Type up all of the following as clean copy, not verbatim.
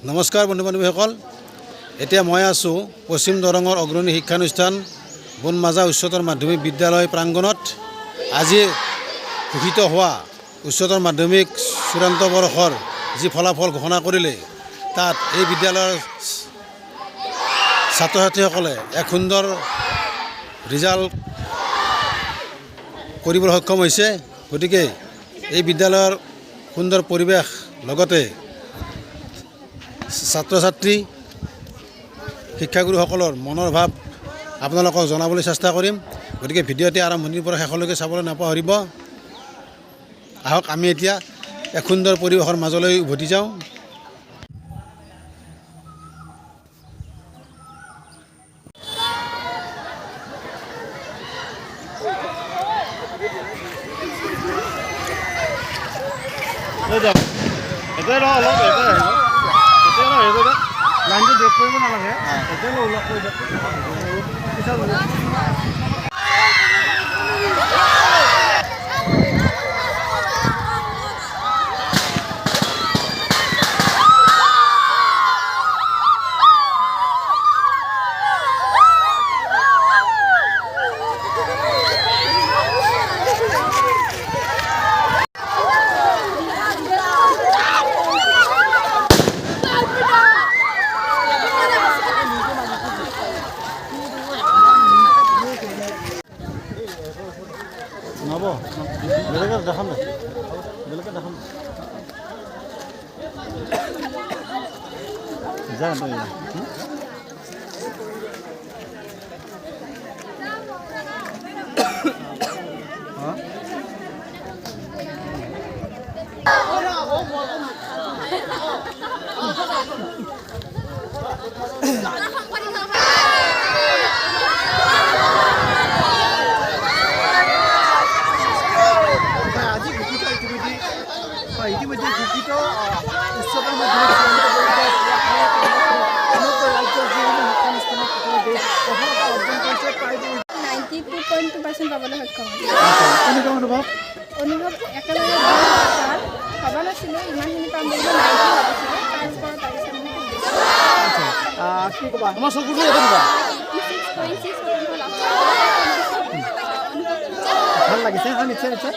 নমস্কাৰ বন্ধু বান্ধৱীসকল, এতিয়া মই আছোঁ পশ্চিম দৰঙৰ অগ্ৰণী শিক্ষানুষ্ঠান বনমাজা উচ্চতৰ মাধ্যমিক বিদ্যালয় প্ৰাংগণত। আজি ঘোষিত হোৱা উচ্চতৰ মাধ্যমিক চূড়ান্ত বৰ্ষৰ যি ফলাফল ঘোষণা কৰিলে, তাত এই বিদ্যালয়ৰ ছাত্ৰ ছাত্ৰীসকলে এক সুন্দৰ ৰিজাল্ট কৰিবলৈ সক্ষম হৈছে। গতিকে এই বিদ্যালয়ৰ সুন্দৰ পৰিৱেশ লগতে ছাত্ৰ ছাত্ৰী শিক্ষাগুৰুসকলৰ মনৰ ভাৱ আপোনালোকক জনাবলৈ চেষ্টা কৰিম। গতিকে ভিডিঅ'টি আৰম্ভণিৰ পৰা শেষলৈকে চাবলৈ নাপাহৰিব। আহক আমি এতিয়া এক সুন্দৰ পৰিৱেশৰ মাজলৈ উভতি যাওঁ। লাইনটো ব্ৰেক কৰিব নালাগে, এতিয়া ওলগ কৰি দিয়ক। নব বেলেগে দেখাম না, বেলেগে দেখাম যা ইতিমধ্যে ঘোষিত উচ্চতৰ মাধ্যমিক সফলতা অৰ্জন কৰিছে। প্ৰায় 92.2% পাবলৈ সক্ষম হৈছে। কেনেকুৱা অনুভৱ? একেলগে ভবা নাছিলোঁ ইমানখিনি পাম বুলি, 90 ভাবিছিলোঁ, তাৰ ওপৰত পাৰিছে মানে খুব বেছি। কি ক'বা আমাৰ চকুটো এইটো দিবা 86.6% লাভ ভাল লাগিছে? হয়, নিশ্চয় নিশ্চয়।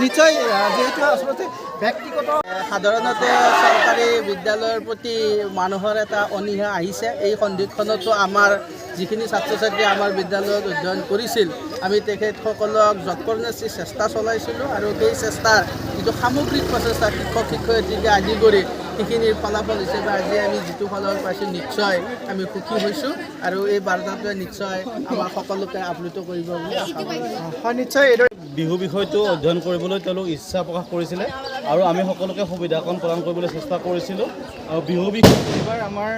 নিশ্চয়, যিহেতু আচলতে ব্যক্তিগত সাধাৰণতে চৰকাৰী বিদ্যালয়ৰ প্ৰতি মানুহৰ এটা অনীহা আহিছে। এই সন্ধিক্ষণতো আমাৰ যিখিনি ছাত্ৰ ছাত্ৰী আমাৰ বিদ্যালয়ত অধ্যয়ন কৰিছিল, আমি তেখেতসকলক যৎপৰোনাস্তি চেষ্টা চলাইছিলোঁ আৰু সেই চেষ্টাৰ যিটো সামগ্ৰিক প্ৰচেষ্টা শিক্ষক শিক্ষয়িত্ৰীকে আদি কৰি সেইখিনিৰ ফলাফল হিচাপে আজি আমি যিটো ফলাফল পাইছোঁ, নিশ্চয় আমি সুখী হৈছোঁ আৰু এই বাৰ্তাটোৱে নিশ্চয় আমাক সকলোকে আপ্লুত কৰিব বুলি আশা কৰোঁ। হয়, নিশ্চয় এইদৰে বিহু বিষয়টো অধ্যয়ন কৰিবলৈ তেওঁলোক ইচ্ছা প্ৰকাশ কৰিছিলে আৰু আমি সকলোকে সুবিধাকণ প্ৰদান কৰিবলৈ চেষ্টা কৰিছিলোঁ। আৰু বিহু বিষয়ত এইবাৰ আমাৰ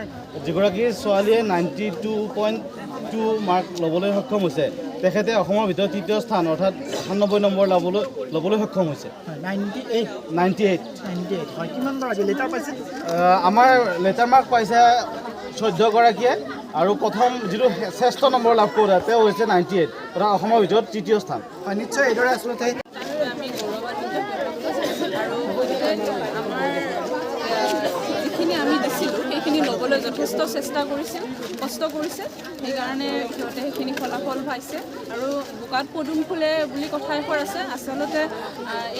যিগৰাকী ছোৱালীয়ে 92.2 মাৰ্ক ল'বলৈ সক্ষম হৈছে, তেখেতে অসমৰ ভিতৰত তৃতীয় স্থান অৰ্থাৎ 98 নম্বৰ ল'বলৈ সক্ষম হৈছে। 98 হয়। কিমান বাৰ লেটাৰ পাইছে? আমাৰ লেটাৰ মাৰ্ক পাইছে 14গৰাকীয়ে আৰু প্ৰথম যিটো শ্ৰেষ্ঠ নম্বৰ লাভ কৰা তেওঁ হৈছে 98, অৰ্থাৎ অসমৰ ভিতৰত তৃতীয় স্থান। হয়, নিশ্চয় এইদৰে আচলতে আমি গৌৰৱান্বিত আৰু আমাৰ যিখিনি আমি দিছিলোঁ সেইখিনি ল'বলৈ যথেষ্ট চেষ্টা কৰিছিল, কষ্ট কৰিছে। সেইকাৰণে সিহঁতে সেইখিনি ফলাফল পাইছে। আৰু বোকাত পদুম ফুলে বুলি কথা এষাৰ আছে। আচলতে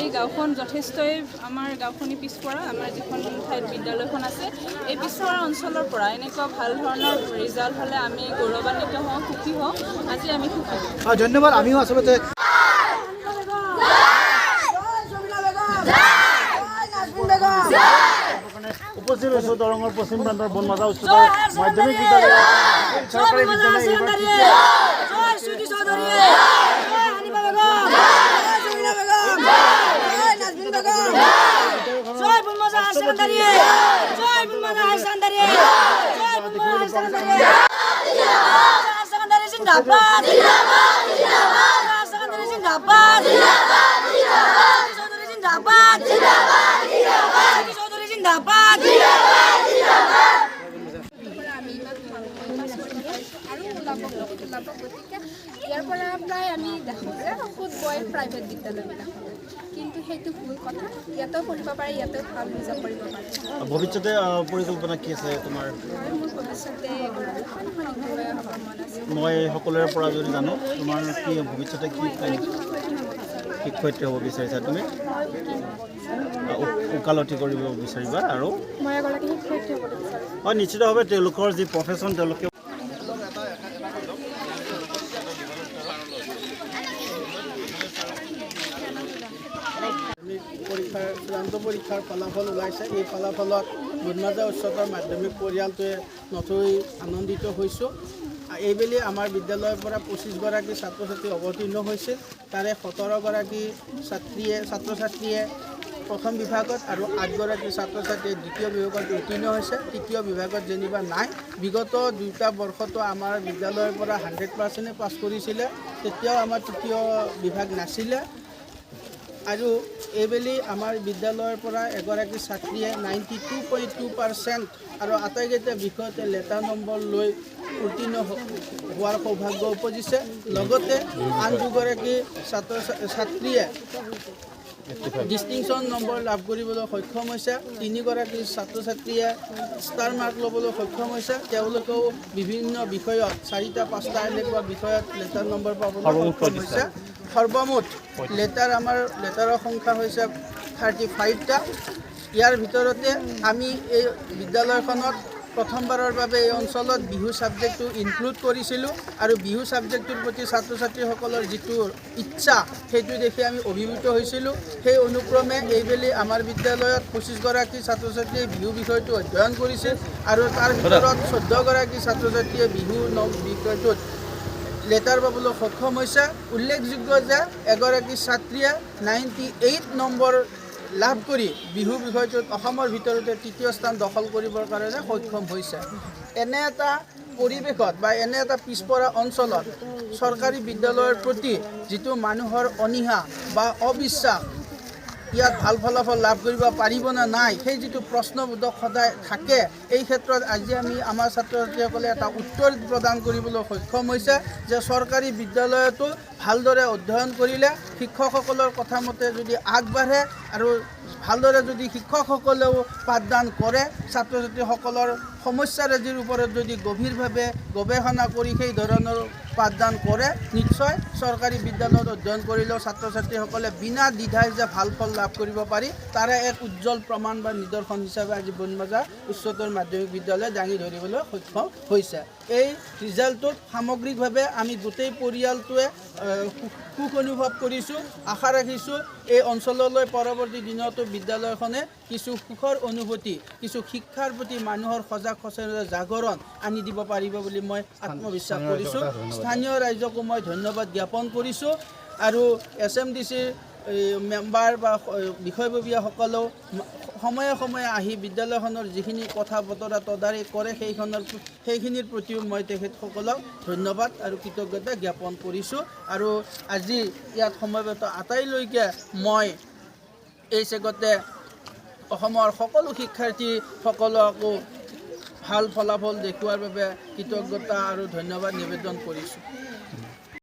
এই গাঁওখন যথেষ্টই আমাৰ গাঁওখনি পিছপৰা। আমাৰ যিখন ঠাইত বিদ্যালয়খন আছে, এই পিছপৰা অঞ্চলৰ পৰা এনেকুৱা ভাল ধৰণৰ ৰিজাল্ট হ'লে আমি গৌৰৱান্বিত হওঁ, সুখী হওঁ। আজি আমি সুখী। হয়, ধন্যবাদ। আমিও আচলতে উপস্থিত হৈছোঁ দৰঙৰ পশ্চিম প্ৰান্তৰ বনমাজা উচ্চতৰ মাধ্যমিক বিদ্যালয় চৰকাৰী বিদ্যালয়। আমি ইমান ভালকৈ পাছ কৰিব পাৰিছোঁ আৰু ওলাব গতিকে ইয়াৰ পৰা প্ৰায় আমি দেখোঁ যে সুদবয় প্ৰাইভেট বিদ্যালয়বিলাকত কিন্তু সেইটো ভুল কথা ইয়াতেও পঢ়িব পাৰে ইয়াতেও ভাল ৰিজাল্ট কৰিব পাৰে ভৱিষ্যতে পৰিকল্পনা কি আছে তোমাৰ মই মোৰ ভৱিষ্যতে এগৰাকী শিক্ষাৰ্থী হ'ব মন আছে মই সকলোৰে পৰা যদি জানো তোমাৰ কি ভৱিষ্যতে কি শিক্ষয়িত্ৰী হ'ব বিচাৰিছা তুমি ওকালতি কৰিব বিচাৰিবা আৰু মই এগৰাকী শিক্ষাৰ্থী হ'ব বিচাৰোঁ হয় নিশ্চিতভাৱে তেওঁলোকৰ যি প্ৰফেশ্যন তেওঁলোকে পৰীক্ষাৰ চূড়ান্ত পৰীক্ষাৰ ফলাফল ওলাইছে এই ফলাফলত বুনমাজাৰ উচ্চতৰ মাধ্যমিক পৰিয়ালটোৱে নথৈ আনন্দিত হৈছোঁ এইবেলি আমাৰ বিদ্যালয়ৰ পৰা 25গৰাকী ছাত্ৰ ছাত্ৰী অৱতীৰ্ণ হৈছিল তাৰে 17গৰাকী ছাত্ৰ ছাত্ৰীয়ে প্ৰথম বিভাগত আৰু 8গৰাকী ছাত্ৰ ছাত্ৰীয়ে দ্বিতীয় বিভাগত উত্তীৰ্ণ হৈছে তৃতীয় বিভাগত যেনিবা নাই বিগত দুটা বৰ্ষতো আমাৰ বিদ্যালয়ৰ পৰা 100% পাছ কৰিছিলে তেতিয়াও আমাৰ তৃতীয় বিভাগ নাছিলে আৰু এইবেলি আমাৰ বিদ্যালয়ৰ পৰা এগৰাকী ছাত্ৰীয়ে 92.2% আৰু আটাইকেইটা বিষয়তে লেটাৰ নম্বৰ লৈ উত্তীৰ্ণ হোৱাৰ সৌভাগ্য উপজিছে লগতে আন দুগৰাকী ছাত্ৰীয়ে ডিষ্টিংশ্যন নম্বৰ লাভ কৰিবলৈ সক্ষম হৈছে 3গৰাকী ছাত্ৰ ছাত্ৰীয়ে ষ্টাৰ মাৰ্ক ল'বলৈ সক্ষম হৈছে তেওঁলোকেও বিভিন্ন বিষয়ত 4টা 5টা এনেকুৱা বিষয়ত লেটাৰ নম্বৰ পাবলৈ সক্ষম হৈছে সৰ্বমুঠ লেটাৰৰ সংখ্যা হৈছে 35টা ইয়াৰ ভিতৰতে আমি এই বিদ্যালয়খনত প্ৰথমবাৰৰ বাবে এই অঞ্চলত বিহু ছাবজেক্টটো ইনক্লুড কৰিছিলোঁ আৰু বিহু ছাবজেক্টটোৰ প্ৰতি ছাত্ৰ ছাত্ৰীসকলৰ যিটো ইচ্ছা সেইটো দেখি আমি অভিভূত হৈছিলোঁ সেই অনুক্ৰমে এইবেলি আমাৰ বিদ্যালয়ত 25গৰাকী ছাত্ৰ ছাত্ৰীয়ে বিহু বিষয়টো অধ্যয়ন কৰিছিল আৰু তাৰ ভিতৰত 14গৰাকী ছাত্ৰ ছাত্ৰীয়ে বিহু বিষয়টোত লেটাৰ পাবলৈ সক্ষম হৈছে উল্লেখযোগ্য যে এগৰাকী ছাত্ৰীয়ে 98 নম্বৰ লাভ কৰি বিহু বিষয়টোত অসমৰ ভিতৰতে তৃতীয় স্থান দখল কৰিবৰ কাৰণে সক্ষম হৈছে এনে এটা পৰিৱেশত বা এনে এটা পিছপৰা অঞ্চলত চৰকাৰী বিদ্যালয়ৰ প্ৰতি যিটো মানুহৰ অনীহা বা অবিশ্বাস ইয়াত ভাল ফলাফল লাভ কৰিব পাৰিব না নাই সেই যিটো প্ৰশ্নবোধক সদায় থাকে এই ক্ষেত্ৰত আজি আমি আমাৰ ছাত্ৰ ছাত্ৰীসকলে এটা উত্তৰ প্ৰদান কৰিবলৈ সক্ষম হৈছে যে চৰকাৰী বিদ্যালয়তো ভালদৰে অধ্যয়ন কৰিলে শিক্ষকসকলৰ কথা মতে যদি আগবাঢ়ে আৰু ভালদৰে যদি শিক্ষকসকলেও পাঠদান কৰে ছাত্ৰ ছাত্ৰীসকলৰ সমস্যাৰাজিৰ ওপৰত যদি গভীৰভাৱে গৱেষণা কৰি সেই ধৰণৰ পাঠদান কৰে নিশ্চয় চৰকাৰী বিদ্যালয়ত অধ্যয়ন কৰিলেও ছাত্ৰ ছাত্ৰীসকলে বিনা দ্বিধাই যে ভাল ফল লাভ কৰিব পাৰি তাৰে এক উজ্জ্বল প্ৰমাণ বা নিদৰ্শন হিচাপে আজি বুনমাজাৰ উচ্চতৰ মাধ্যমিক বিদ্যালয়ে দাঙি ধৰিবলৈ সক্ষম হৈছে এই ৰিজাল্টটোত সামগ্ৰিকভাৱে আমি গোটেই পৰিয়ালটোৱে সুখ অনুভৱ কৰিছোঁ আশা ৰাখিছোঁ এই অঞ্চললৈ পৰৱৰ্তী দিনতো বিদ্যালয়খনে কিছু সুখৰ অনুভূতি কিছু শিক্ষাৰ প্ৰতি মানুহৰ সজাগ সচেতনতা জাগৰণ আনি দিব পাৰিব বুলি মই আত্মবিশ্বাস কৰিছোঁ স্থানীয় ৰাইজকো মই ধন্যবাদ জ্ঞাপন কৰিছোঁ আৰু SMDCৰ মেম্বাৰ বা বিষয়ববীয়াসকলেও সময়ে সময়ে আহি বিদ্যালয়খনৰ যিখিনি কথা বতৰা তদাৰক কৰে সেইখিনিৰ প্ৰতিও মই তেখেতসকলক ধন্যবাদ আৰু কৃতজ্ঞতা জ্ঞাপন কৰিছোঁ আৰু আজি ইয়াত সমবেত আটাইলৈকে মই এই চেগতে অসমৰ সকলো শিক্ষাৰ্থীসকলকো ভাল ফলাফল দেখুওৱাৰ বাবে কৃতজ্ঞতা আৰু ধন্যবাদ নিবেদন কৰিছোঁ